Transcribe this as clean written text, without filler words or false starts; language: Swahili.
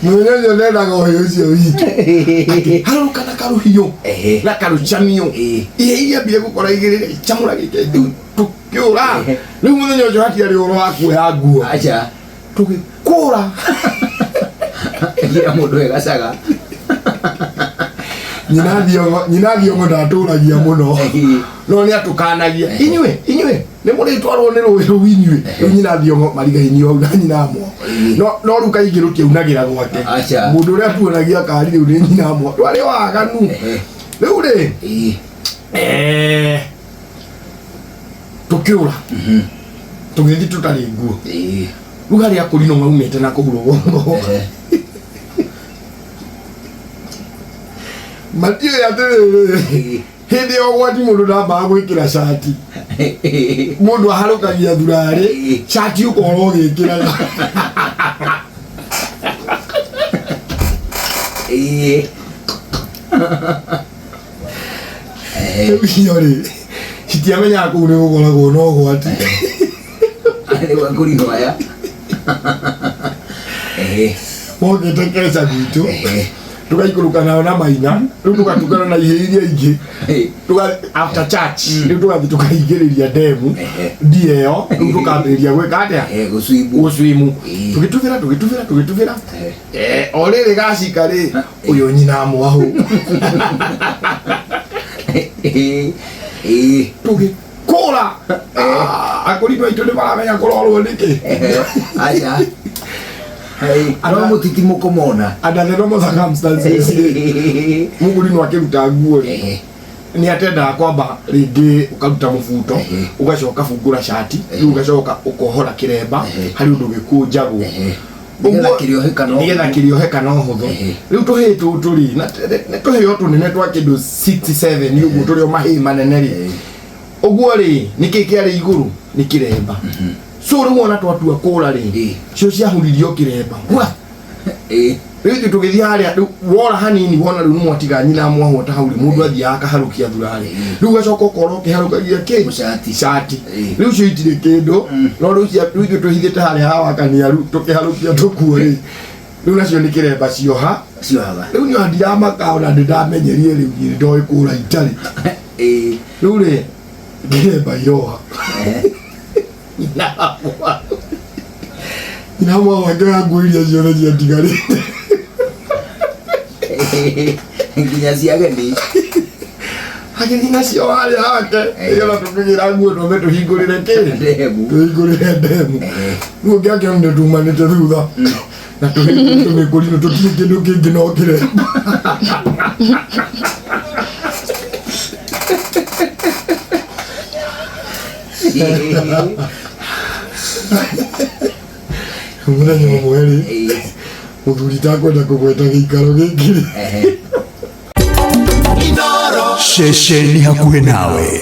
Mwenyewe nenda kwa hiyo witu. Halo kana karuhiyo. Na karuchamio. Iya bile gukora igirire chamura gike tukiura. Riu muthenya ucio hatiari uro waku ya nguo. Acha. Tugikura. Gira mundu egacaga. Nyina thiongo ndaturagia muno. No ni atukanagia. Inywe ni muri twarwo ni ruwiru inywe. Nyina thiongo marigaini au na nyina amwo. No ruka igirukia unagira gwake. Mundu uria tuonagia kari riu ni nyina amwo. Twari waganu. Riu ri tukiura. Tugithi tutari nguo. Rugari akurino maumete na kuguru gongo. Matio ya tere hindi ogwati mundu ndamba gwikira shati mundu aharukagia thurari shati ukoro gikira yori sitiamenya kuri gukora no gwati ari wakuri noya moke tekesa bitu tukaikuruka nao na maina riu tugatukana na ihiria ingi after church riu tugathi tukaingiriria demu ndieo riu tukambiriria gwika atia guswimu tugituvira oriri gacika ri uyu nyina amwahu tugikura akurindwa itu ni maramenya kurorwo niki acha aro mutitimu komona adalero mo circumstances muguri no akiruta nguo ni atenda kwamba ringi ukaruta mubuto ugacoka fungura shati ugacoka ukohora kiremba hari undu gikunjagwo nigetha kirioheka no huthu riu tuhitu turi na tuhio tunene twa kindu 67 uguo turi o mahi manene ri uguo ri niki kiari iguru ni kiremba so riu ona twatua kura ri cio ciahuririo kiremba riu tugithi haria wora hanini wona riu mwatiga nyina mwahu ta hauri mundu athia akaharukia thurari riu gacoka ukoro kiharukagia ki shati riu cio itire kindu no riu tuhithite haria hawakania riu tukiharukia tukuo ri riu nacio ni kiremba ciohaga riu ni ndiramaka ona ndamenyerie riu ndoi kura itari riu ri kiremba iroha Inamwa wagera nguiria ciothe ciatigarite nginya ciageni ageni nacio haria hake igetha tukigira nguo twambe tuhingurire ndemu nguo giake ndio tumanite thutha na tumikurino tutie kindu kingi no kiremba Muthenya mweri muthuri takwenda kugweta giikaro gikiri Shesheni hakuhe nawe.